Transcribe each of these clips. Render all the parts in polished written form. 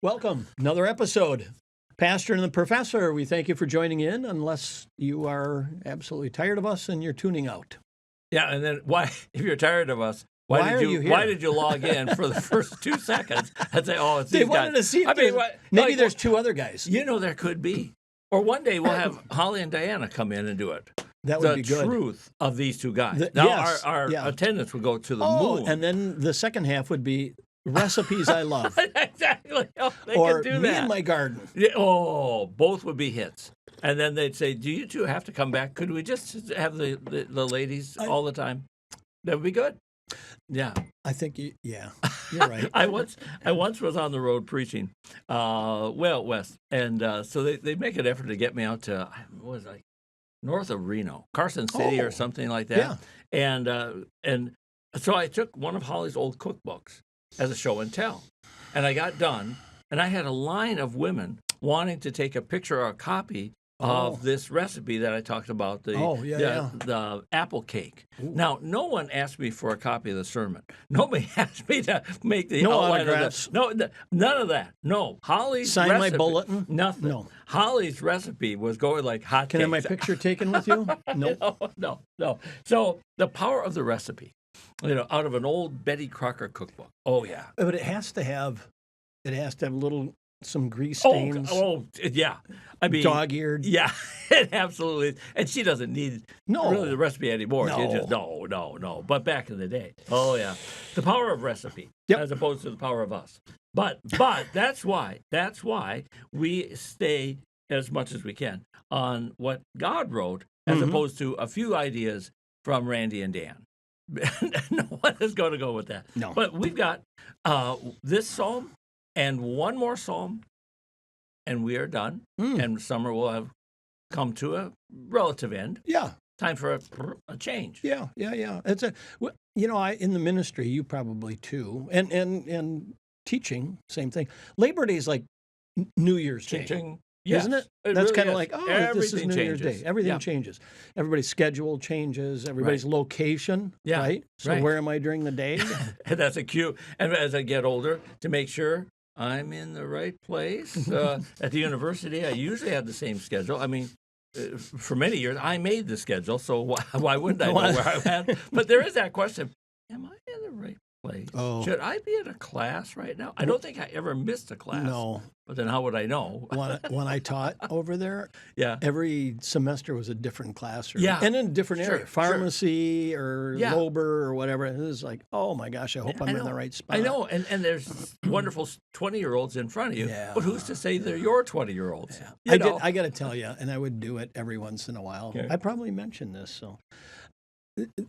Welcome. Another episode. Pastor and the Professor, we thank you for joining in, unless you are absolutely tired of us and you're tuning out. Yeah, and then why, if you're tired of us, Why are you here? Why did you log in for the first 2 seconds and say, "Oh, it's They these wanted guys"? to see if maybe there's two other guys. You know, there could be, or one day we'll have Holly and Diana come in and do it. That would be good. The truth of these two guys. Yes, our attendance would go to the moon. And then the second half would be recipes I love, Exactly. Oh, they or could do me that. and my garden. Yeah, both would be hits. And then they'd say, "Do you two have to come back? Could we just have the ladies all the time?" That would be good. Yeah. I think you're right. I once was on the road preaching, west, and so they make an effort to get me out to north of Reno, Carson City or something like that. Yeah. And so I took one of Holly's old cookbooks as a show and tell, and I got done, and I had a line of women wanting to take a picture or a copy of this recipe that I talked about, the apple cake. Ooh. Now, no one asked me for a copy of the sermon. Nobody asked me to make the No outline autographs. of the, none of that. No, Holly's Sign recipe, my bulletin? Nothing. No. Holly's recipe was going like hot Can I have my cakes. picture taken with you? No. No. So the power of the recipe, out of an old Betty Crocker cookbook. Oh yeah. But it has to have some grease stains. Oh yeah. I mean, dog-eared. Yeah, it absolutely is. And she doesn't need really the recipe anymore. No. She just no. But back in the day, oh yeah, the power of recipe as opposed to the power of us. But that's why we stay as much as we can on what God wrote as opposed to a few ideas from Randy and Dan. No one is going to go with that. No. But we've got this psalm and one more psalm, and we are done. And summer will have come to a relative end. Yeah. Time for a change. Yeah. It's in the ministry, you probably too, and teaching, same thing. Labor Day is like New Year's Day. Teaching. Yes, isn't it? That's really kind of is. like, this is Everything New Year's changes. Day. Everything changes. Everybody's schedule changes. Everybody's location, right? So where am I during the day? And that's a cue. And as I get older, to make sure I'm in the right place. At the university, I usually have the same schedule. I mean, for many years, I made the schedule, so why wouldn't I know where I'm at? But there is that question, am I in the right place? Oh. Should I be in a class right now? I don't think I ever missed a class. No. But then how would I know? When I taught over there, Yeah. every semester was a different classroom. Yeah. And in a different area. Sure. Pharmacy or Yeah. Lober or whatever. It was like, oh my gosh, I hope I'm in the right spot. I know, and there's wonderful 20-year-olds in front of you, Yeah. but who's to say they're your 20-year-olds? Yeah. I got to tell you, and I would do it every once in a while. Okay. I probably mentioned this, so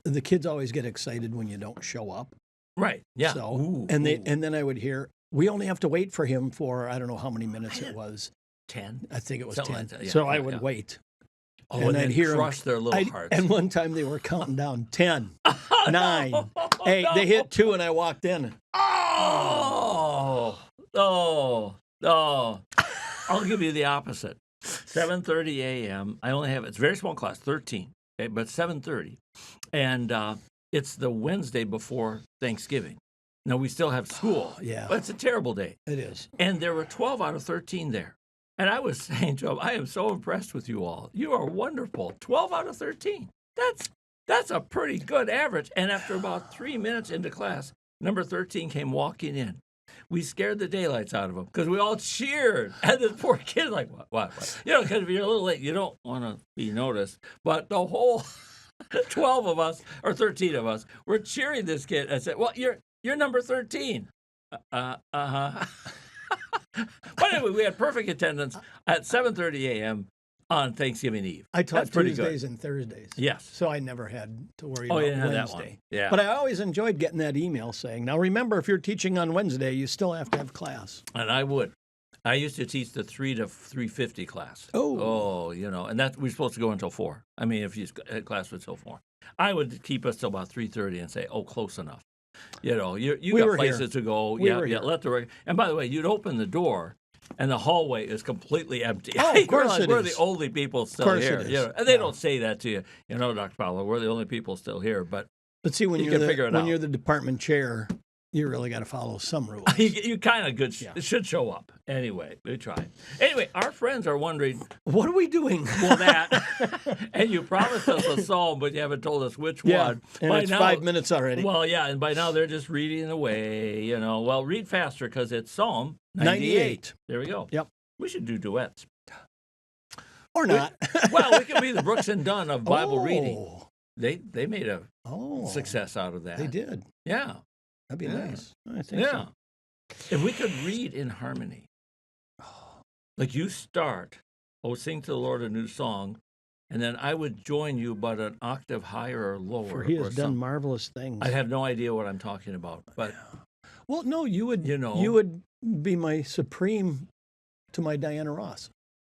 the kids always get excited when you don't show up. Right, yeah. So, and then I would hear, we only have to wait for him for, I don't know how many minutes it was. 10? I think it was Something 10. like that, yeah, So I yeah, would yeah. wait. Oh, and I'd then hear 'em- crush their little hearts. And one time they were counting down 10, 9, No. 8. They hit 2 and I walked in. Oh. I'll give you the opposite. 7:30 a.m. I only have, it's a very small class, 13, okay, but 7:30. And it's the Wednesday before Thanksgiving. Now, we still have school. Yeah. But it's a terrible day. It is. And there were 12 out of 13 there. And I was saying to him, I am so impressed with you all. You are wonderful. 12 out of 13. That's a pretty good average. And after about 3 minutes into class, number 13 came walking in. We scared the daylights out of him because we all cheered. And this poor kid like, what? Because if you're a little late, you don't want to be noticed. But the whole 12 of us, or 13 of us, were cheering this kid. I said, well, you're number 13. Uh-huh. But anyway, we had perfect attendance at 7:30 a.m. on Thanksgiving Eve. I taught That's pretty Tuesdays good. and Thursdays. Yes. So I never had to worry Oh, about you didn't have Wednesday. that one. Yeah. But I always enjoyed getting that email saying, now remember, if you're teaching on Wednesday, you still have to have class. And I would. I used to teach the 3 to 3:50 class. Oh. And that we're supposed to go until 4. I mean, if you had class until 4. I would keep us till about 3:30 and say, close enough. You We got were places here. to go. We were here. Let the and by the way, you'd open the door and the hallway is completely empty. Oh, You of course realize it we're is. the only people still Of course here. it is. And they Yeah. don't say that to you. Dr. Fowler, we're the only people still here. But But see, when You you're can figure it the department chair, you really got to follow some rules. you kind of should show up. Anyway, we try. Anyway, our friends are wondering, What are we doing? well, that, and you promised us a psalm, but you haven't told us which Yeah, one. and By it's now- 5 minutes already. Well, yeah, and by now they're just reading away, you know. Well, read faster because it's Psalm 98. There we go. Yep. We should do duets. Or not. Well, we could be the Brooks and Dunn of Bible reading. Oh. They made a Oh. success out of that. They did. Yeah. That'd be Yeah. nice. I think Yeah. so. If we could read in harmony, like you start, oh, sing to the Lord a new song, and then I would join you, but an octave higher or lower. For he or has done something. marvelous things. I have no idea what I'm talking about, but Well, no, you would. You know. you would be my supreme to my Diana Ross.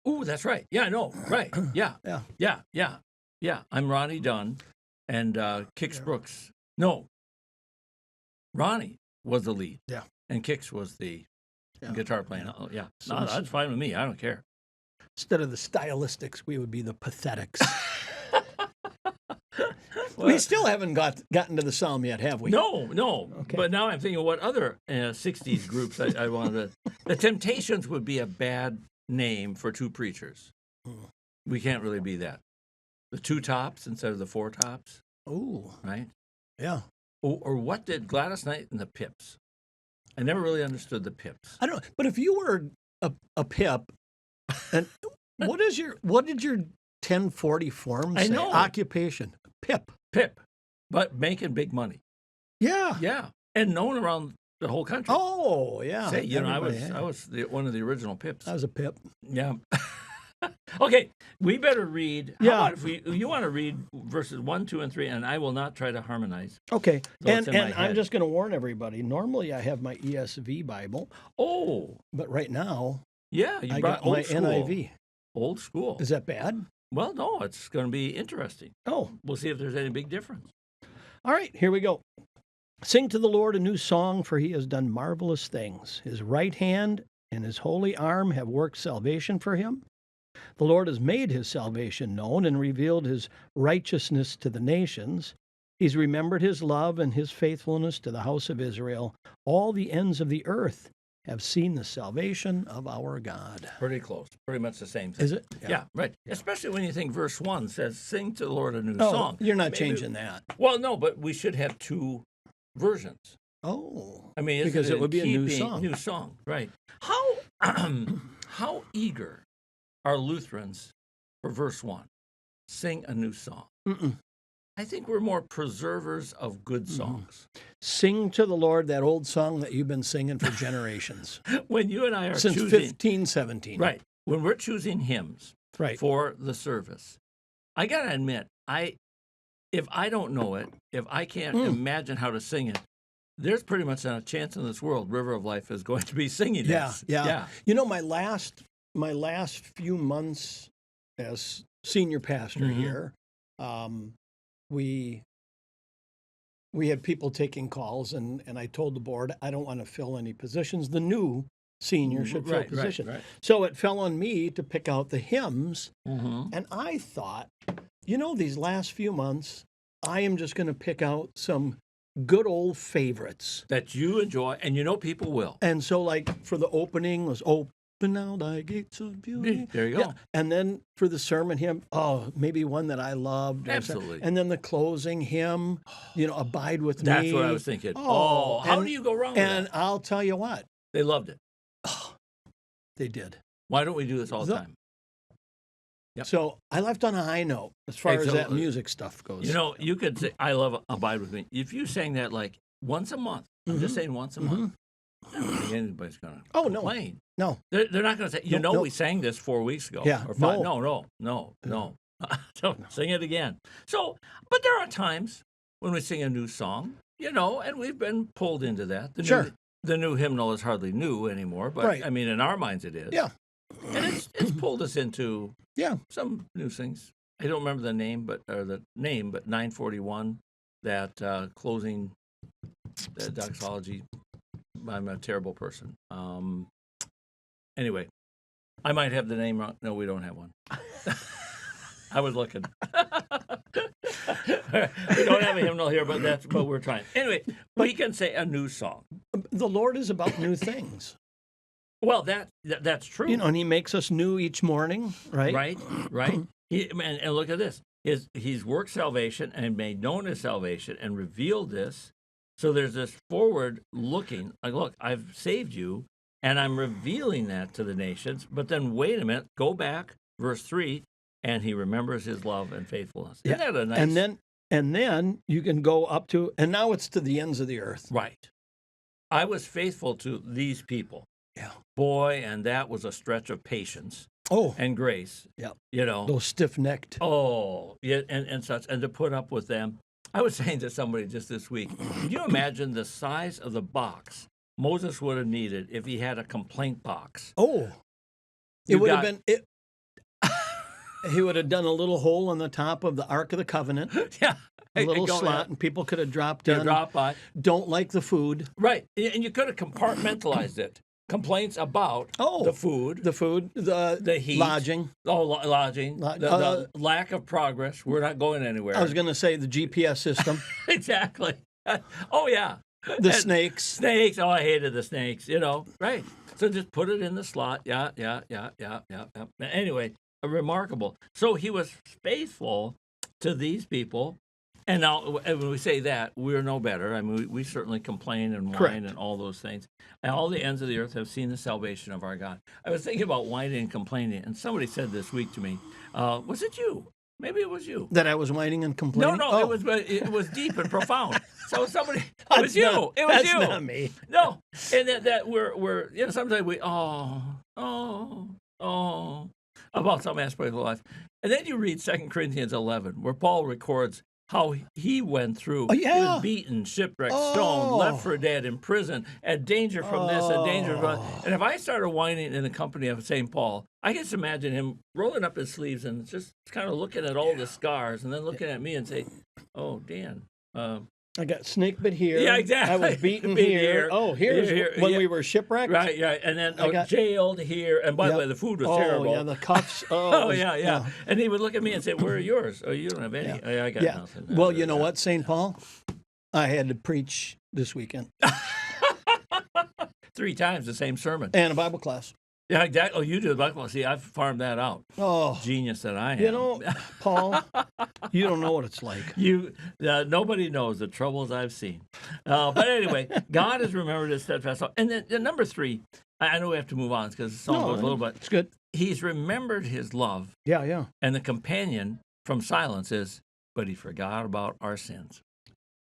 oh, that's right. Yeah, I know. Right. Yeah. Yeah. Yeah. Yeah. Yeah. I'm Ronnie Dunn, and Kix Brooks. No. Ronnie was the lead. Yeah. And Kix was the Yeah. guitar playing. Oh, yeah. So No, this- that's fine with me. I don't care. Instead of the stylistics, we would be the pathetics. We Well, still haven't gotten to the psalm yet, have we? No. Okay. But now I'm thinking what other 60s groups I wanted to. The Temptations would be a bad name for two preachers. Hmm. We can't really be that. The Two Tops instead of the Four Tops, Oh, right? yeah. Or what did Gladys Knight and the Pips? I never really understood the Pips. I don't know. But if you were a pip, and what did your 1040 form say? I know. Occupation. Pip. Pip, but making big money. Yeah. Yeah, and known around the whole country. Oh, yeah. Say, you know, Everybody had. I was one of the original Pips. I was a pip. Yeah. Okay, we better read. How Yeah. about if you want to read verses 1, 2, and 3, and I will not try to harmonize. Okay. So it's And in my I'm head. just going to warn everybody. Normally, I have my ESV Bible, Oh, but right now yeah, you I brought got my old school. NIV. Old school. Is that bad? Well, no, it's going to be interesting. Oh, We'll see if there's any big difference. all right. Here we go. Sing to the Lord a new song, for he has done marvelous things. His right hand and his holy arm have worked salvation for him. The Lord has made his salvation known and revealed his righteousness to the nations. He's remembered his love and his faithfulness to the house of Israel. All the ends of the earth have seen the salvation of our God. Pretty close. Pretty much the same thing. Is it? Yeah, right. Especially when you think verse 1 says, sing to the Lord a new Oh, song. you're not Maybe- changing that. Well, no, but we should have two versions. Oh, I mean, isn't because it in would be a new keeping- song. New song, right? How how eager are Lutherans for verse 1? Sing a new song. Mm-mm. I think we're more preservers of good Mm-hmm. songs. Sing to the Lord that old song that you've been singing for generations, When you and I are since choosing, 1517. right? When we're choosing hymns Right. for the service, I gotta admit, if I don't know it, if I can't imagine how to sing it, there's pretty much not a chance in this world River of Life is going to be singing Yeah, this. yeah. You know, my last few months as senior pastor Mhm. here, we had people taking calls, and I told the board I don't want to fill any positions. The new senior should fill Right, right, positions. right. So it fell on me to pick out the hymns, Mm-hmm. and I thought, these last few months, I am just going to pick out some good old favorites. That you enjoy, and you know people will. And so, like, for the opening was "Open Now Thy Gates of Beauty." There you go. Yeah. And then for the sermon hymn, maybe one that I loved. or something. Absolutely. And then the closing hymn, "Abide with That's Me." what I was thinking. Oh, How and- do you go wrong with And that? I'll tell you what, They loved it. they did. Why don't we do this all the The- time? Yep. So I left on a high note as far as that Absolutely. music stuff goes. You know, you could say, I love Abide With Me. If you sang that like once a month, I'm just saying once a month, I don't think anybody's going to Oh, no. complain. No. They're not going to say, No. we sang this 4 weeks ago. Yeah, Or 5. no. No. Don't sing it again. So, but there are times when we sing a new song, and we've been pulled into that. Sure. The new hymnal is hardly new anymore, but Right. I mean, in our minds it is. Yeah. And it's pulled us into Yeah. some new things. I don't remember the name, but 941, that closing doxology. I'm a terrible person. Anyway, I might have the name wrong. No, we don't have one. I was looking. We don't have a hymnal here, but we're trying. Anyway, we can say a new song. The Lord is about new things. Well, that's true. And he makes us new each morning, right? Right. And look at this. He's worked salvation and made known his salvation and revealed this. So there's this forward looking, like, look, I've saved you, and I'm revealing that to the nations. But then wait a minute, go back, verse 3, and he remembers his love and faithfulness. Isn't that a nice? And then you can go up to, and now it's to the ends of the earth. Right. I was faithful to these people. Yeah. Boy, and that was a stretch of patience and grace. Yeah. Those stiff-necked. Oh, yeah, and such, and to put up with them. I was saying to somebody just this week, can you imagine the size of the box Moses would have needed if he had a complaint box? Oh, it would have been. He would have done a little hole on the top of the Ark of the Covenant. Yeah. A little slot, and people could have dropped in. Drop by. Don't like the food. Right, and you could have compartmentalized it. Complaints about the food, the heat, lodging. Lodging, the lack of progress. We're not going anywhere. I was going to say the GPS system. Exactly. Oh, yeah. Snakes. Oh, I hated the snakes, Right. So just put it in the slot. Yeah. Anyway, remarkable. So he was faithful to these people. And now, when we say that, we're no better. I mean, we certainly complain and whine and all those things. And all the ends of the earth have seen the salvation of our God. I was thinking about whining and complaining, and somebody said this week to me, was it you? Maybe it was you. That I was whining and complaining? No, it was deep and profound. So somebody, it was you. It was you. That's not me. No, and that we're sometimes we, about some aspect of life. And then you read 2 Corinthians 11, where Paul records how he went through. He was beaten, shipwrecked, stoned, left for dead, in prison, at danger from this, and danger from that. And if I started whining in the company of St. Paul, I can just imagine him rolling up his sleeves and just kind of looking at all the scars and then looking at me and say, oh, Dan. I got snake bit here. Yeah, exactly. I was beaten here. Oh, here's when we were shipwrecked. Right. And then jailed here. And by the way, the food was terrible. Oh, yeah, the cuffs. Yeah. And he would look at me and say, where are yours? Oh, you don't have any. Yeah. I got nothing. Well, you know what, St. Paul? I had to preach this weekend. 3 times the same sermon. And a Bible class. Yeah, exactly. Oh, you do the Bible class. See, I've farmed that out. Oh. Genius that I am. Paul, you don't know what it's like. Nobody knows the troubles I've seen. But anyway, God has remembered his steadfast love. And then number 3, I know we have to move on because the song goes a little bit. It's good. He's remembered his love. Yeah. And the companion from silence is, but he forgot about our sins.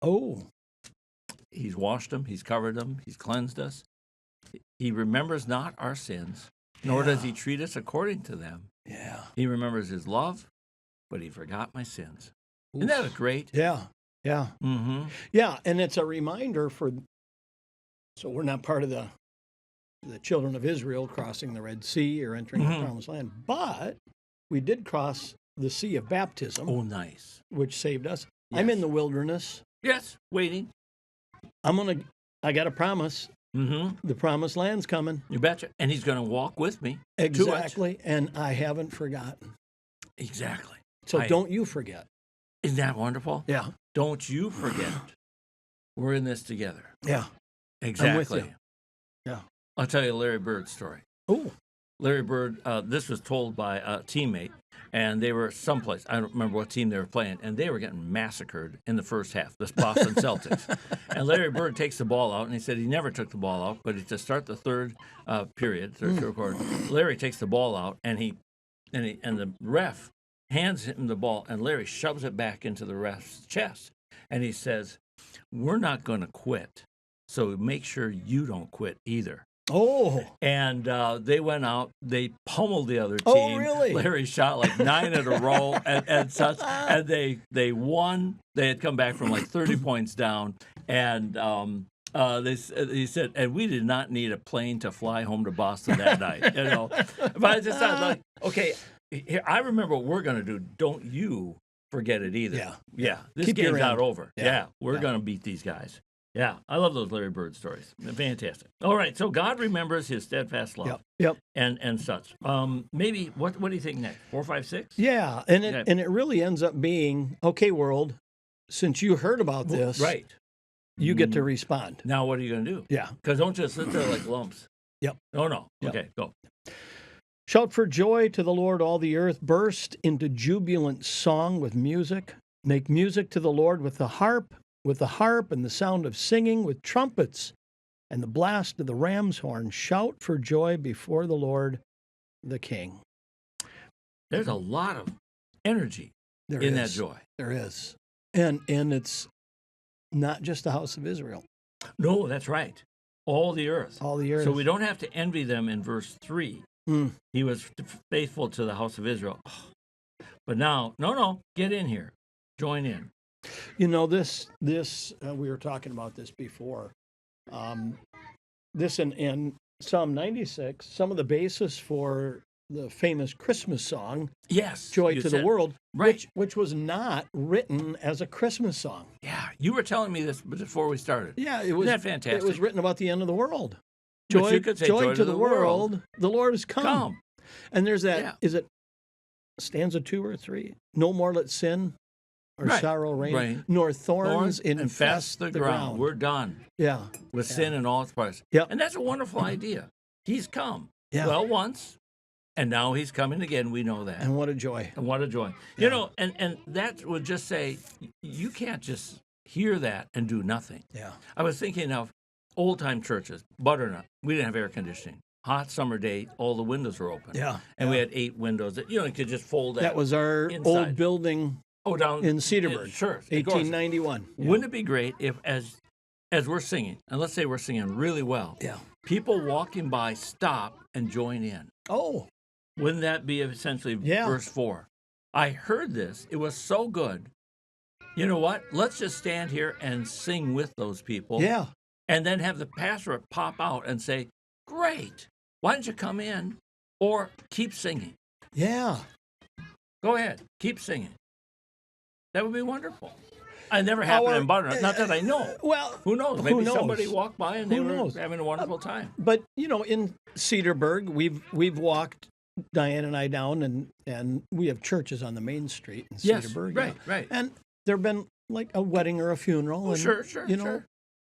Oh. He's washed them. He's covered them. He's cleansed us. He remembers not our sins, nor does he treat us according to them. Yeah. He remembers his love, but he forgot my sins. Oof. Isn't that great? Yeah. Mm-hmm. Yeah, and it's a reminder so we're not part of the children of Israel crossing the Red Sea or entering the Promised Land, but we did cross the Sea of Baptism. Oh, nice. Which saved us. Yes. I'm in the wilderness. Yes, waiting. I got a promise. Mm-hmm. The Promised Land's coming. You betcha. And he's going to walk with me. Exactly. And I haven't forgotten. Exactly. So don't you forget. Isn't that wonderful? Yeah. Don't you forget. We're in this together. Yeah. Exactly. I'm with you. Yeah. I'll tell you a Larry Bird story. Oh. Larry Bird, this was told by a teammate, and they were someplace. I don't remember what team they were playing, and they were getting massacred in the first half, the Boston Celtics. And Larry Bird takes the ball out, and he said he never took the ball out, but to start the third quarter, Larry takes the ball out, and the ref hands him the ball, and Larry shoves it back into the ref's chest, and he says, "We're not going to quit, so make sure you don't quit either." Oh. And they went out. They pummeled the other team. Oh, really? Larry shot like 9 in a row and such. And they won. They had come back from like 30 points down. And he said, and we did not need a plane to fly home to Boston that night. But I just thought, like, okay, here, I remember what we're going to do. Don't you forget it either. Yeah. This game's not over. Yeah. We're going to beat these guys. Yeah, I love those Larry Bird stories. Fantastic. All right, so God remembers his steadfast love. Yep. And such. Maybe what do you think next? 4, 5, 6? Yeah, and it really ends up being, okay, world, since you heard about this, right, you get to respond. Now what are you going to do? Yeah, because don't just sit there like lumps. Yep. No. Yep. Okay, go. Shout for joy to the Lord, all the earth. Burst into jubilant song with music. Make music to the Lord with the harp and the sound of singing, with trumpets and the blast of the ram's horn. Shout for joy before the Lord, the King. There's a lot of energy There in that is. joy. There is. And it's not just the house of Israel. No, that's right. All the earth. All the earth. So we don't have to envy them in verse 3. He was faithful to the house of Israel. But now, no, get in here. Join in. You know, this we were talking about this before. This in Psalm 96, some of the basis for the famous Christmas song, Yes. Joy you to said- the World, Right. which was not written as a Christmas song. Yeah, you were telling me this before we started. Yeah, it was. Isn't that fantastic? It was written about the end of the world. But you could say, joy to the world, the Lord has come. Come. And there's that, Yeah. is it stanza 2 or 3? No more let sin or Right, sorrow reign, right. nor thorns Thorns infest the ground. We're done Yeah, with sin in all its parts. Yep. And that's a wonderful idea. He's come. Yeah. Well, once, and now he's coming again. We know that. and what a joy. And what a joy. Yeah. You know, and that would just say, you can't just hear that and do nothing. Yeah. I was thinking of old-time churches, Butternut. We didn't have air conditioning. Hot summer day, all the windows were open. Yeah. And we yeah. had 8 windows that, you could just fold That was our inside. old building down in Cedarburg. Sure. of course. 1891. Yeah. Wouldn't it be great if, as we're singing, and let's say we're singing really well, Yeah. people walking by stop and join in? Oh, Wouldn't that be essentially Yeah. verse 4? I heard this. It was so good. You know what? Let's just stand here and sing with those people. yeah. And then have the pastor pop out and say, great. Why don't you come in or keep singing? Yeah. Go ahead. Keep singing. That would be wonderful. I never happened in Butternut. Not that I know. Well, Who knows? who Maybe knows? somebody walked by and they Who were knows? having a wonderful time. But in Cedarburg, we've walked, Diane and I, down, and we have churches on the main street in Yes, Cedarburg. right, right. And there've been like a wedding or a funeral. And, sure. sure.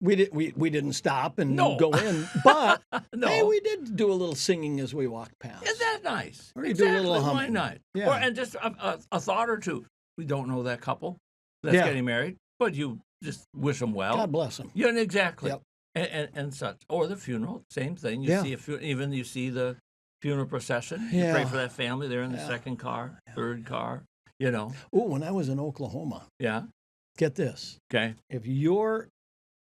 We didn't stop and No. go in, but No. hey, we did do a little singing as we walked past. Isn't that nice? Or you do a Exactly. little Why humming. not? Yeah. And just a thought or two. We don't know that couple that's Yeah. getting married, but you just wish them well. God bless them. Yeah, exactly. Yep. And such. Or the funeral, same thing. You Yeah. see even you see the funeral procession. You Yeah. pray for that family. They're in the Yeah. second car, third car. Oh, when I was in Oklahoma, Yeah. get this: Okay. if you're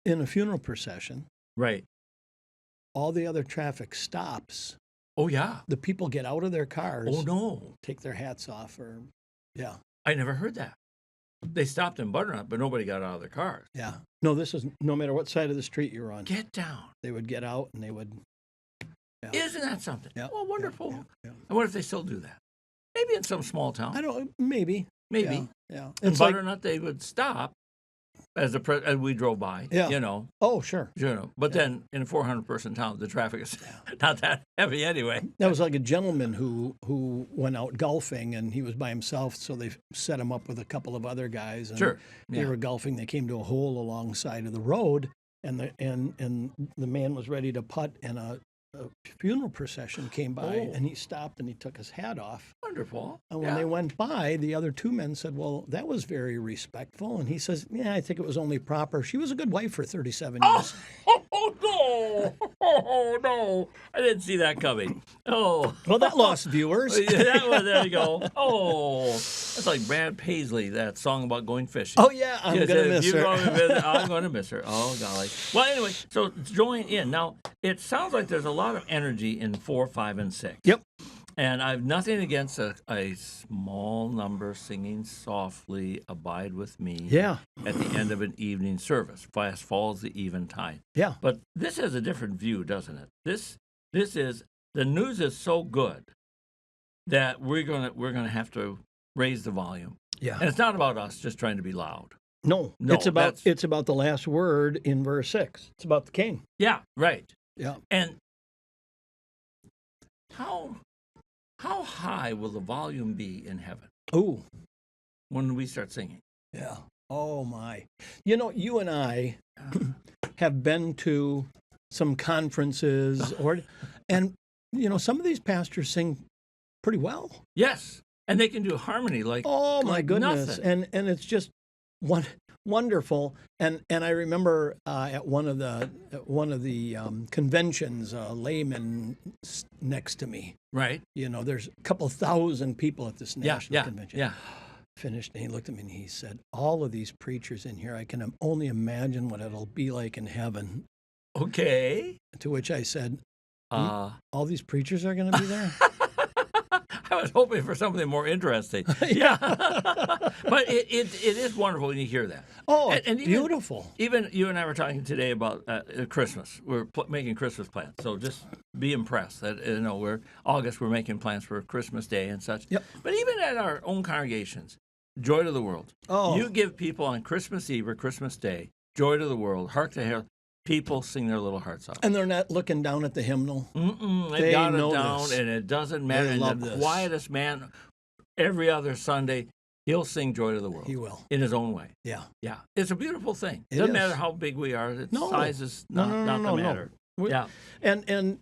in a funeral procession, Right. all the other traffic stops. Oh yeah. The people get out of their cars, Oh no. take their hats off, or yeah. I never heard that. They stopped in Butternut, but nobody got out of their cars. Yeah. No, this is no matter what side of the street you're on. Get down. They would get out and they would. Yeah. Isn't that something? Yeah. Well, wonderful. Yeah. I wonder if they still do that. Maybe in some small town. I don't. Maybe. Maybe. Yeah. In It's like. Butternut, they would stop as as we drove by. Yeah. Oh, sure. But then in a 400-person town, the traffic is not that heavy anyway. That was like a gentleman who went out golfing and he was by himself, so they set him up with a couple of other guys. And Sure. They Yeah. were golfing. They came to a hole alongside of the road, and the man was ready to putt, and a funeral procession came by, Oh. and he stopped and he took his hat off. Wonderful. And when Yeah. they went by, the other two men said, "Well, that was very respectful." And he says, "Yeah, I think it was only proper. She was a good wife for 37 years." Oh, no. Oh, no. I didn't see that coming. Oh. Well, that lost viewers. Yeah, that one, there you go. Oh. That's like Brad Paisley, that song about going fishing. Oh, yeah, I'm Yes, going to if miss you're her. going to visit, I'm going to miss her. Oh, golly. Well, anyway, so join in. Now, it sounds like there's a lot of energy in 4, 5, and 6. Yep. And I've nothing against a small number singing softly, abide with me Yeah, at the end of an evening service. Fast falls the eventide. yeah, But this has a different view, doesn't it? This is, the news is so good that we're gonna have to raise the volume. yeah. And it's not about us just trying to be loud. No, No, it's about that's- the last word in verse 6. It's about the king. Yeah, right. Yeah. And how high will the volume be in heaven Oh, when we start singing? yeah. Oh my. You and I have been to some conferences And, some of these pastors sing pretty well. Yes. And they can do harmony like Oh, my like goodness. nothing. And it's just wonderful. And I remember at one of the conventions, a layman next to me. Right. There's a couple thousand people at this national convention. Yeah. Finished, and he looked at me and he said, "All of these preachers in here, I can only imagine what it'll be like in heaven." Okay. To which I said, Uh, "All these preachers are going to be there?" I was hoping for something more interesting. Yeah. But it is wonderful when you hear that. Oh, And even- beautiful. Even you and I were talking today about Christmas. We're making Christmas plans. So just be impressed that, we're making plans for Christmas Day and such. Yep. But even at our own congregations, Joy to the World. Oh. You give people on Christmas Eve or Christmas Day, Joy to the World, Hark the Herald. People sing their little hearts out. And they're not looking down at the hymnal. They got it know down, this. and it doesn't matter. They And love the this. quietest man, every other Sunday, he'll sing Joy to the World. He will. In his own way. Yeah. Yeah. It's a beautiful thing. It Doesn't is. matter how big we are. Its No. size is No, not no, the no. matter. We- Yeah. And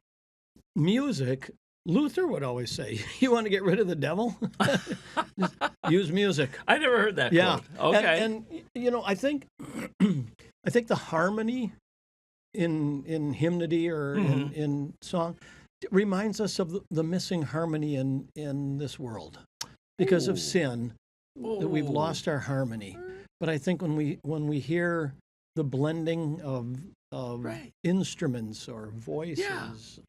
music, Luther would always say, "You want to get rid of the devil? Just use music." I never heard that Yeah. quote. Okay. And I think the harmony in hymnody or Mm-hmm. in song reminds us of the missing harmony in this world because of Ooh. sin. That we've Ooh. lost our harmony. But I think when we hear the blending of Right. instruments or voices,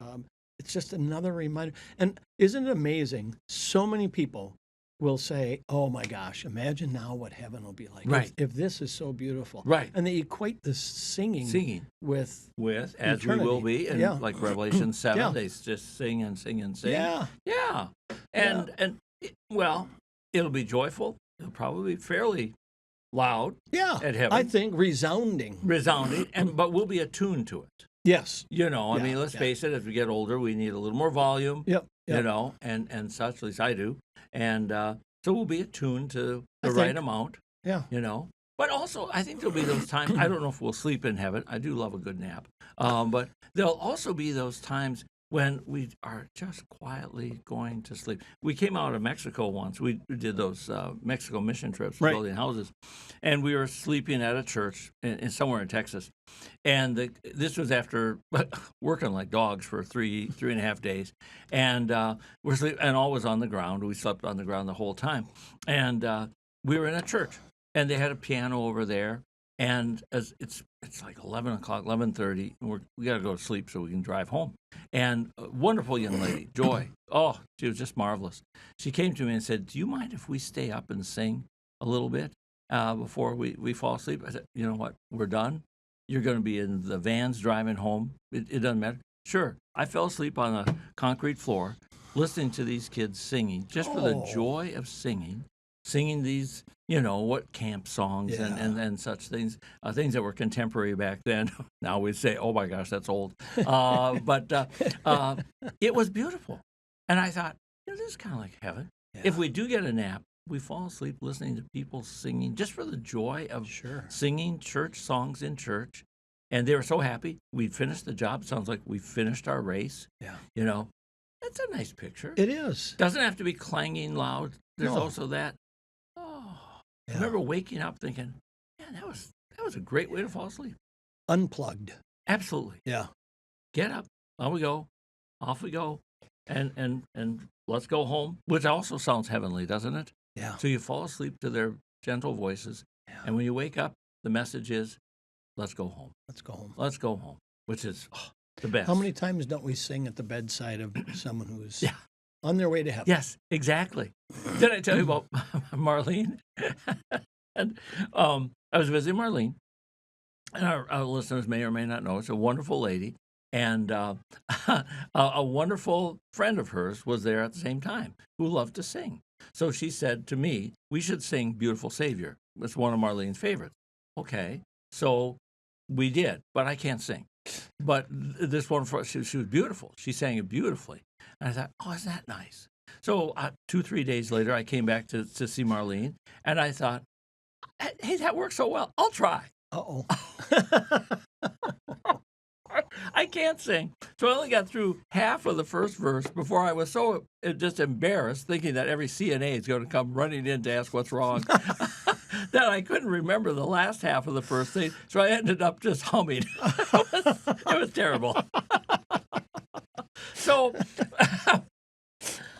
it's just another reminder. And isn't it amazing? So many people will say, "Oh my gosh, imagine now what heaven will be like Right. if this is so beautiful." Right. And they equate the singing With, with as we will eternity. be, and Yeah. like Revelation 7, Yeah. they just sing and sing and sing. Yeah. Yeah. And it'll be joyful. It'll probably be fairly loud, Yeah. At heaven. I think resounding. resounding, but we'll be attuned to it. Yes. I Yeah, mean, let's yeah. face it, as we get older, we need a little more volume, Yep. Yep. and such, at least I do. And so we'll be attuned to I the right think. amount, Yeah. But also, I think there'll be those times, I don't know if we'll sleep in heaven. I do love a good nap. But there'll also be those times when we are just quietly going to sleep. We came out of Mexico once. We did those Mexico mission trips, Right. building houses, and we were sleeping at a church in somewhere in Texas. And this was after working like dogs for three and a half days, and we're sleeping, and all was on the ground. We slept on the ground the whole time, and we were in a church, and they had a piano over there. And as it's like 11 o'clock, 11:30, and we got to go to sleep so we can drive home. And a wonderful young lady, Joy. Oh, she was just marvelous. She came to me and said, "Do you mind if we stay up and sing a little bit before we fall asleep?" I said, "You know what? We're done. You're going to be in the vans driving home. It doesn't matter." Sure. I fell asleep on a concrete floor listening to these kids singing, just for the Oh. joy of singing these, what camp songs Yeah. and such things, things that were contemporary back then. Now we'd say, "Oh my gosh, that's old." But it was beautiful. And I thought, this is kind of like heaven. If we do get a nap, we fall asleep listening to people singing just for the joy of Sure. singing church songs in church. And they were so happy. We finished the job. Sounds like we finished our race. Yeah. That's a nice picture. It is. Doesn't have to be clanging loud. There's No. also that. Oh, I Yeah. remember waking up thinking, man, that was a great way to fall asleep. Unplugged. Absolutely. Yeah. Get up. On we go. Off we go. And let's go home, which also sounds heavenly, doesn't it? Yeah. So you fall asleep to their gentle voices. Yeah. And when you wake up, the message is, let's go home. Let's go home. Let's go home, which is the best. How many times don't we sing at the bedside of someone who's Yeah. on their way to heaven? Yes, exactly. Did I tell you about Marlene? And I was visiting Marlene, and our listeners may or may not know, it's a wonderful lady, and a wonderful friend of hers was there at the same time who loved to sing. So she said to me, "We should sing Beautiful Savior." It's one of Marlene's favorites. Okay, so we did, but I can't sing. But this one, she was beautiful. She sang it beautifully. And I thought, oh, isn't that nice? So 2-3 days later, I came back to see Marlene, and I thought, hey, that worked so well. I'll try. Uh-oh. I can't sing. So I only got through half of the first verse before I was so just embarrassed, thinking that every CNA is going to come running in to ask what's wrong, that I couldn't remember the last half of the first thing. So I ended up just humming. It was terrible. So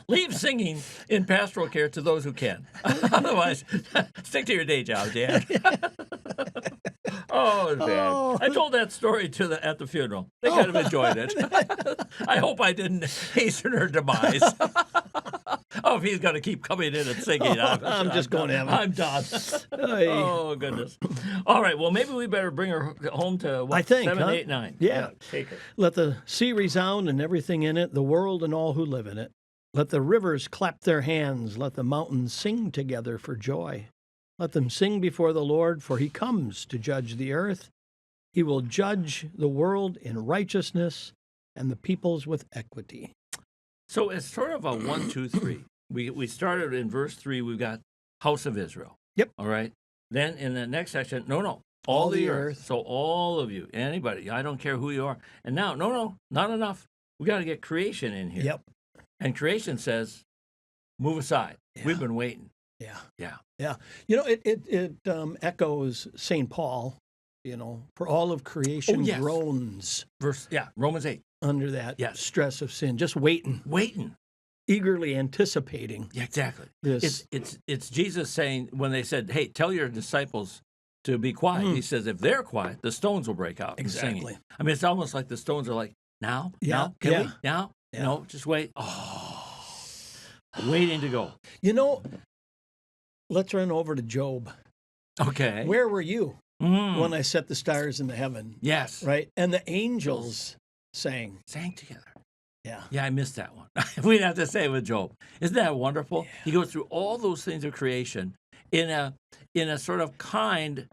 leave singing in pastoral care to those who can. Otherwise, stick to your day job, Dan. Oh, it was bad. Oh. I told that story at the funeral. They kind of enjoyed it. I hope I didn't hasten her demise. Oh, if he's going to keep coming in and singing, I'm just going to have I'm done. Oh, goodness. All right, well, maybe we better bring her home to I think, 7, huh? 8, 9. Yeah. Take her. Let the sea resound and everything in it, the world and all who live in it. Let the rivers clap their hands. Let the mountains sing together for joy. Let them sing before the Lord, for he comes to judge the earth. He will judge the world in righteousness and the peoples with equity. So it's sort of a 1, 2, 3. We started in verse 3. We've got house of Israel. Yep. All right. Then in the next section, all the earth. So all of you, anybody, I don't care who you are. And now, not enough. We got to get creation in here. Yep. And creation says, move aside. Yeah. We've been waiting. Yeah. Yeah. Yeah. You know, it echoes St. Paul, for all of creation yes. groans Romans 8. under that Yes. stress of sin, just waiting, eagerly anticipating Yeah, exactly. this. It's Jesus saying, when they said, hey, tell your disciples to be quiet. He says, if they're quiet, the stones will break out. Exactly. Singing. I mean, it's almost like the stones are like, now? Can we? Now? Yeah. No, just wait. Oh, waiting to go. Let's run over to Job. Okay. Where were you Mm. when I set the stars in the heaven? Yes. Right? And the angels sang. Sang together. Yeah. Yeah, I missed that one. We'd have to say it with Job. Isn't that wonderful? Yeah. He goes through all those things of creation in a sort of kind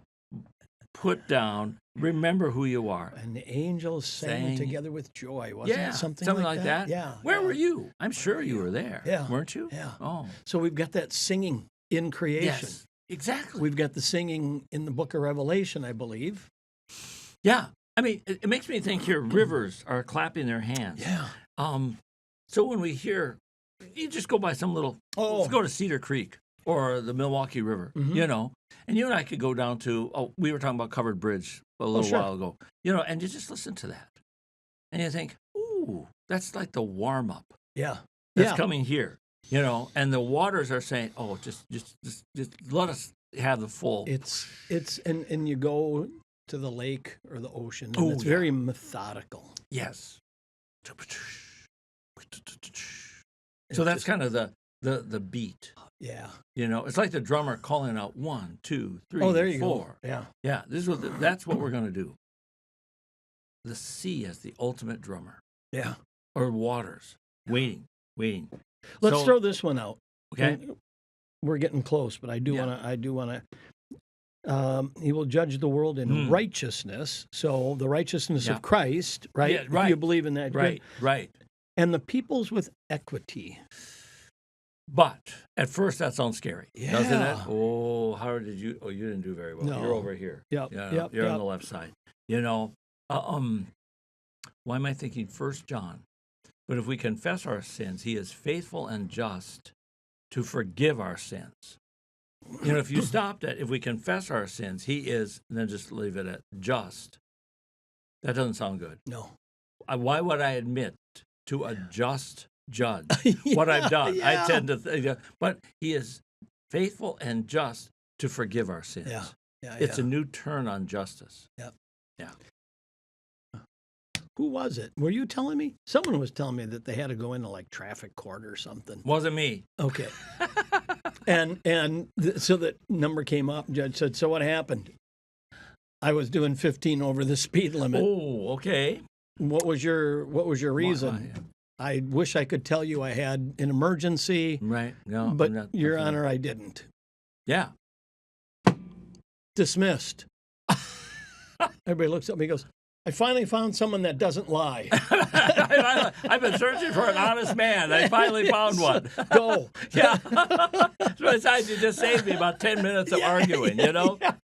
put down, remember who you are. And the angels sang together with joy. Wasn't it something like that? Yeah. Where were you? I'm sure you were there. Yeah. Weren't you? Yeah. Oh. So we've got that singing in creation. Yes. Exactly. We've got the singing in the book of Revelation, I believe. Yeah. I mean, it makes me think here rivers are clapping their hands. Yeah. So when we hear, you just go by some little, let's go to Cedar Creek or the Milwaukee River, and you and I could go down to, we were talking about Covered Bridge a little while ago, and you just listen to that. And you think, ooh, that's like the warm up. Yeah. That's coming here, and the waters are saying, oh, just let us have the full. It's and you go to the lake or the ocean, and it's very methodical. Yes. So that's kind of the beat. Yeah. It's like the drummer calling out 1, 2, 3, Oh, there you 4. go. Yeah. Yeah. That's what we're going to do. The sea as the ultimate drummer. Yeah. Or waters. Waiting. Let's throw this one out. Okay. We're getting close, but I do want to. He will judge the world in righteousness. So the righteousness of Christ, right? Yeah, right. If you believe in that. Right. And the peoples with equity. But at first that sounds scary, doesn't it? Yeah. Oh, how did you? Oh, you didn't do very well. No. You're over here. Yep. You're on the left side. Why am I thinking 1 John? But if we confess our sins, he is faithful and just to forgive our sins. If you stopped at, if we confess our sins, he is, and then just leave it at just. That doesn't sound good. No. Why would I admit to a just judge what I've done? Yeah. I tend to think, but he is faithful and just to forgive our sins. Yeah. It's a new turn on justice. Yeah. Yeah. Who was it? Were you telling me? Someone was telling me that they had to go into like traffic court or something. Wasn't me. Okay. So that number came up. Judge said, "So what happened?" I was doing 15 over the speed limit. Oh, okay. What was your reason? I wish I could tell you I had an emergency. Right. No. But Your Honor, I didn't. Yeah. Dismissed. Everybody looks at me and goes, "I finally found someone that doesn't lie." I've been searching for an honest man. I finally found one. Go. Yeah. So besides, you just saved me about 10 minutes of arguing,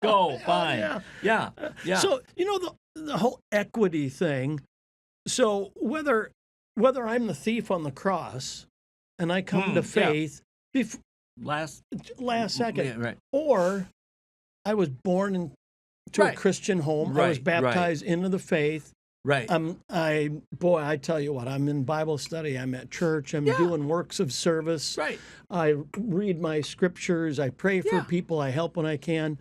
Go, fine. Yeah. Yeah. So, the whole equity thing, So whether I'm the thief on the cross and I come to faith last second, yeah, right. or I was born into a Christian home, I was baptized into the faith. Right. I tell you what, I'm in Bible study, I'm at church, I'm doing works of service. Right. I read my scriptures, I pray for people, I help when I can.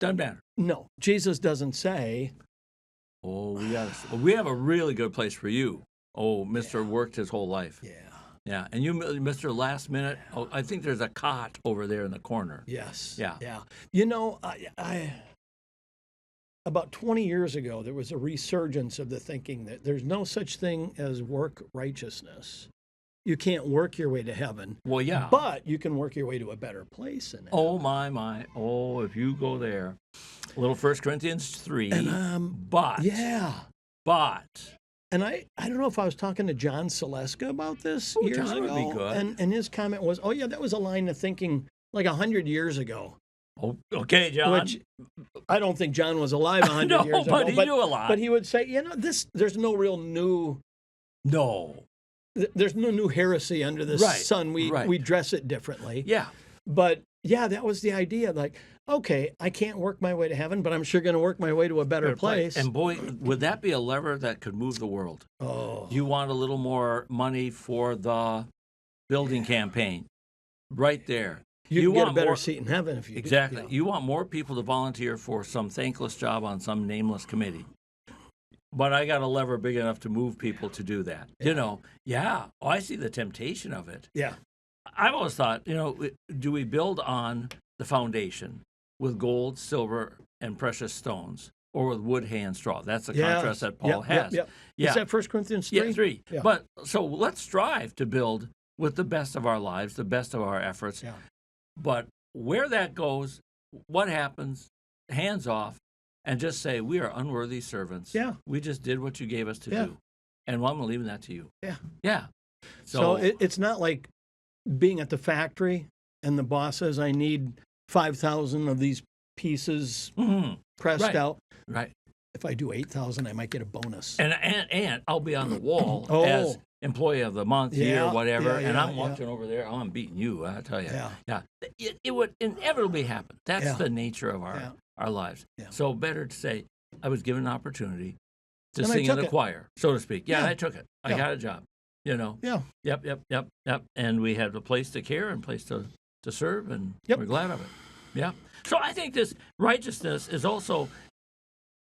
Doesn't matter. No, Jesus doesn't say, oh, we have a really good place for you. Oh, Mr. worked his whole life. Yeah. Yeah. And you, Mr. Last Minute, oh, I think there's a cot over there in the corner. Yes. Yeah. Yeah. You know, I about 20 years ago, there was a resurgence of the thinking that there's no such thing as work righteousness. You can't work your way to heaven. Well, yeah. But you can work your way to a better place in heaven. Oh, my. Oh, if you go there. A little 1 Corinthians 3. But. Yeah. But. And I don't know if I was talking to John Seleska about this years John ago. would be good. And his comment was, oh, yeah, that was a line of thinking like 100 years ago. Oh, okay, John. Which I don't think John was alive 100 years ago. But he knew a lot. But he would say, there's no real new. No. There's no new heresy under the sun. We dress it differently. Yeah. But yeah, that was the idea. Like, okay, I can't work my way to heaven, but I'm sure going to work my way to a better place. And boy, would that be a lever that could move the world? Oh. You want a little more money for the building campaign. Right there. You get a better seat in heaven if you Exactly. You want more people to volunteer for some thankless job on some nameless committee. But I got a lever big enough to move people to do that. Oh, I see the temptation of it. Yeah. I've always thought, do we build on the foundation with gold, silver, and precious stones, or with wood, hay, and straw? That's the contrast that Paul has. Yeah. Is that 1 Corinthians 3? Yeah, 3. Yeah. But so let's strive to build with the best of our lives, the best of our efforts. Yeah. But where that goes, what happens, hands off, and just say, we are unworthy servants. Yeah. We just did what you gave us to do. And I'm leaving that to you. Yeah. Yeah. So it's not like being at the factory and the boss says, I need 5,000 of these pieces pressed out. Right. If I do 8,000, I might get a bonus. And I'll be on the wall as employee of the month here, whatever, and I'm watching over there. Oh, I'm beating you, I tell you. Yeah. It would inevitably happen. That's the nature of our lives. Yeah. So better to say, I was given an opportunity to sing in the choir, so to speak. Yeah, I took it. I got a job. Yeah. Yep. And we had a place to care and a place to serve, and we're glad of it. Yeah. So I think this righteousness is also,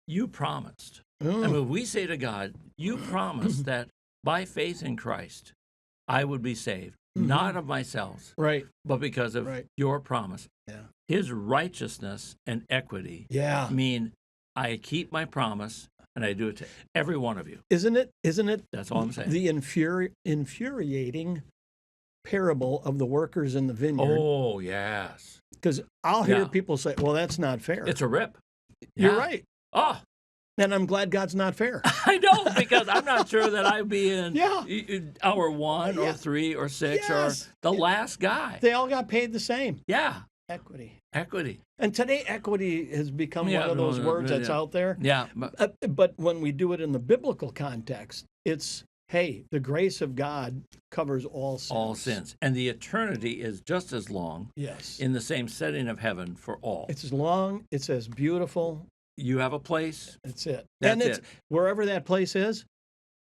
you promised. I mean, we say to God, you promised that by faith in Christ, I would be saved, not of myself, but because of your promise. Yeah. His righteousness and equity mean I keep my promise and I do it to every one of you. Isn't it? That's all I'm saying. The infuriating parable of the workers in the vineyard. Oh, yes. Because I'll hear people say, well, that's not fair. It's a rip. You're right. Oh. And I'm glad God's not fair. I know, because I'm not sure that I'd be in hour 1 or 3 or 6 or the last guy. They all got paid the same. Yeah. Equity. And today, equity has become one of those words that's out there. Yeah. But when we do it in the biblical context, it's, hey, the grace of God covers all sins. All sins. And the eternity is just as long in the same setting of heaven for all. It's as long, it's as beautiful. You have a place. That's it. That's it. Wherever that place is,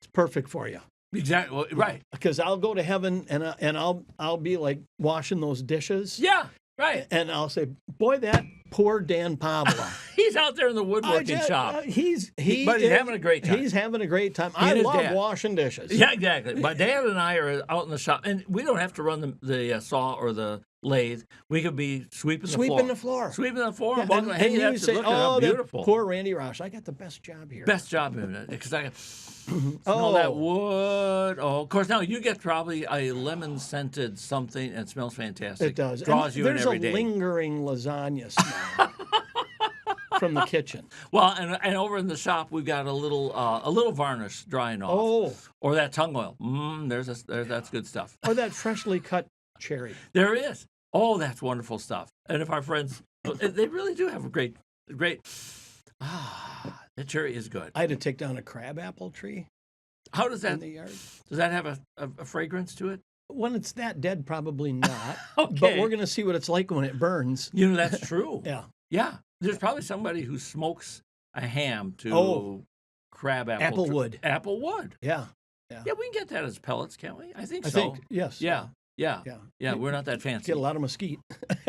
it's perfect for you. Exactly. Well, right. Because I'll go to heaven and I'll be like washing those dishes. Yeah. Right. And I'll say, boy, that poor Dan Pavla. He's out there in the woodworking shop. But he's having a great time. He's having a great time. I love washing dishes. Yeah, exactly. My dad and I are out in the shop, and we don't have to run the saw or the lathe. We could be sweeping the floor. Sweeping the floor. Yeah, and hey, you say, look at how beautiful. Poor Randy Rosh. I got the best job here. Best job in it. Because I smell that wood. Oh, of course, now you get probably a lemon-scented something, and it smells fantastic. It does. Draws you in every day. There's a lingering lasagna smell from the kitchen. Well, and over in the shop, we've got a little varnish drying off. Oh. Or that tongue oil. That's good stuff. Or that freshly cut cherry. There is. Oh, that's wonderful stuff. And if our friends, they really do have a great. That cherry is good. I had to take down a crabapple tree How does in that, the yard. does that have a fragrance to it? When it's that dead, probably not. Okay. But we're going to see what it's like when it burns. You know, that's true. Yeah. Yeah. There's probably somebody who smokes a ham to crab Apple wood. Apple wood. Yeah. Yeah, we can get that as pellets, can't we? I think I so. think, yes. Yeah. Yeah. Yeah. Yeah, we're not that fancy. Get a lot of mesquite.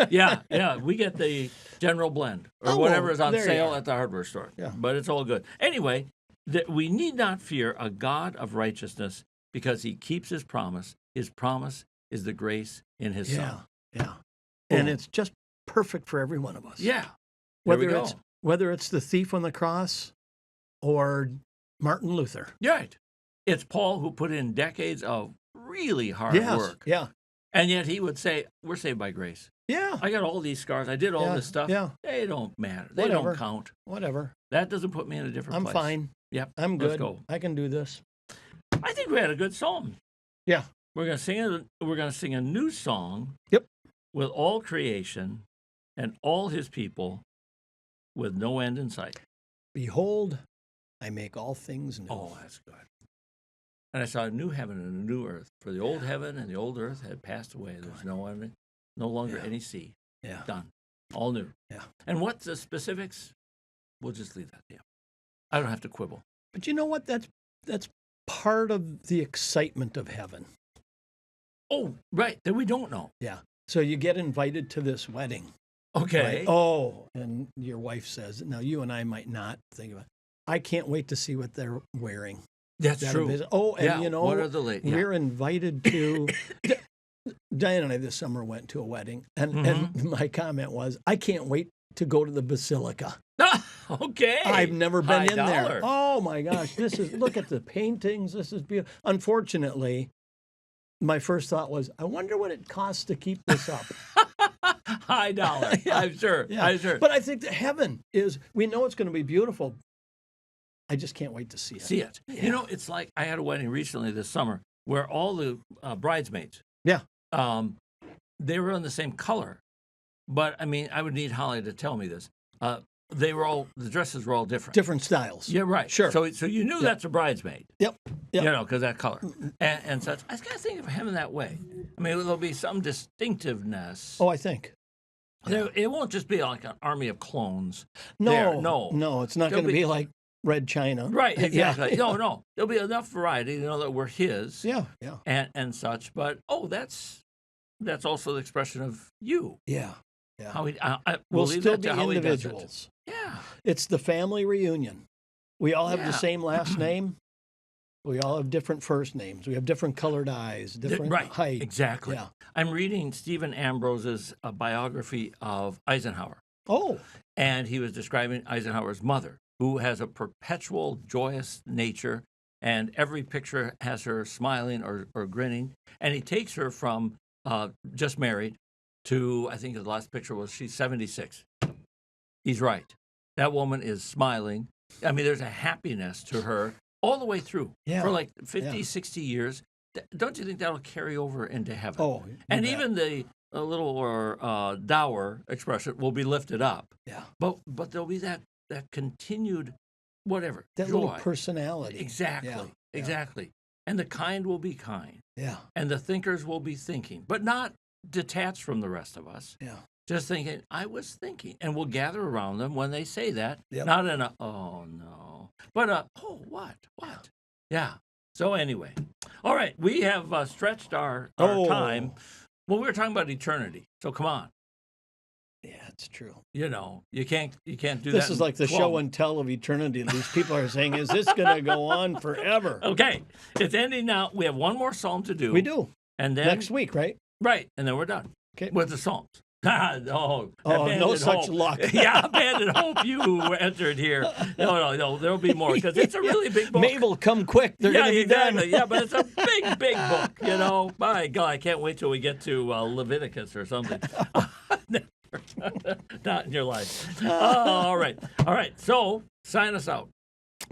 Yeah. We get the general blend or Oh, whatever is on there you sale are. at the hardware store. Yeah. But it's all good. Anyway, we need not fear a God of righteousness because he keeps his promise. His promise is the grace in his Son. Yeah. And it's just perfect for every one of us. Yeah. There we go. Whether it's the thief on the cross or Martin Luther. Right. It's Paul who put in decades of really hard work. Yeah. And yet he would say, we're saved by grace. Yeah. I got all these scars. I did all this stuff. Yeah. They don't matter. They Whatever. don't count. Whatever. That doesn't put me in a different I'm place. fine. Yep. I'm good. Let's go. I can do this. I think we had a good psalm. Yeah. We're going to sing a new song. Yep. With all creation and all his people with no end in sight. Behold, I make all things new. Oh, that's good. And I saw a new heaven and a new earth. For the old heaven and the old earth had passed away. There's no longer any sea. Yeah. Done. All new. Yeah. And what's the specifics? We'll just leave that to you. I don't have to quibble. But you know what? That's part of the excitement of heaven. Oh, right. That we don't know. Yeah. So you get invited to this wedding. Okay. Right? Oh, and your wife says, now you and I might not think about it. I can't wait to see what they're wearing. That's That'll true. visit. Oh, and Yeah, you know, what are the late? Yeah. we're invited to. Diane and I this summer went to a wedding, and my comment was, I can't wait to go to the Basilica. Okay. I've never been High in dollar. there. Oh my gosh, look at the paintings. This is beautiful. Unfortunately, my first thought was, I wonder what it costs to keep this up. High dollar. Yeah. I'm sure. Yeah. I'm sure. But I think that heaven is, we know it's going to be beautiful. I just can't wait to see it. See it. Yeah. You know, it's like I had a wedding recently this summer where all the bridesmaids, Yeah. they were in the same color. But I mean, I would need Holly to tell me this. The dresses were all different. Different styles. Yeah, right. Sure. So you knew that's a bridesmaid. Yep. You know, because that color and such. I was kind of thinking of heaven that way. I mean, there'll be some distinctiveness. Oh, I think. It won't just be like an army of clones. No, there. no, it's not going to be like Red China. Right, exactly. Yeah. No. There'll be enough variety to know that we're his. Yeah. And such. But that's also the expression of you. Yeah. How We'll leave still that be to how he does it. individuals. Yeah. It's the family reunion. We all have Yeah. the same last name. We all have different first names. We have different colored eyes, different Right. height. Exactly. Yeah. I'm reading Stephen Ambrose's biography of Eisenhower. Oh, And he was describing Eisenhower's mother, who has a perpetual joyous nature, and every picture has her smiling or grinning. And he takes her from just married to, I think the last picture was she's 76. He's right. That woman is smiling. I mean, there's a happiness to her all the way through for like 50, 60 years. Don't you think that'll carry over into heaven? Oh, and even the little or dour expression will be lifted up. Yeah. But there'll be that continued whatever that joy. little personality. Exactly. Yeah. Exactly. And the kind will be kind. Yeah. And the thinkers will be thinking, but not detached from the rest of us. Yeah. Just thinking, I was thinking. And we'll gather around them when they say that. Yep. Not in a, oh, no. But oh, what? Yeah. So anyway. All right. We have stretched our time. Well, we were talking about eternity. So come on. Yeah, it's true. You know, you can't do that. This is like the show and tell of eternity. These people are saying, is this going to go on forever? Okay. It's ending now. We have one more psalm to do. We do. And then Next week, right? Right. And then we're done. Okay. With the psalms. No such luck. Yeah, abandoned hope you entered here. No, there'll be more because it's a really big book. Mabel, come quick. They're going to be exactly. done. Yeah, but it's a big book, you know. My God, I can't wait till we get to Leviticus or something. Not in your life. All right. So, sign us out.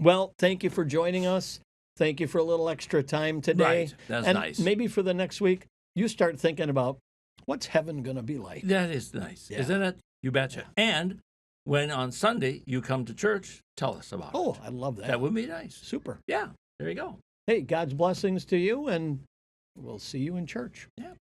Well, thank you for joining us. Thank you for a little extra time today. Right. That's and nice. Maybe for the next week, you start thinking about what's heaven going to be like. That is nice, isn't it? You betcha. And when on Sunday you come to church, tell us about it. Oh, I love that. That would be nice. Super. Yeah, there you go. Hey, God's blessings to you, and we'll see you in church. Yeah.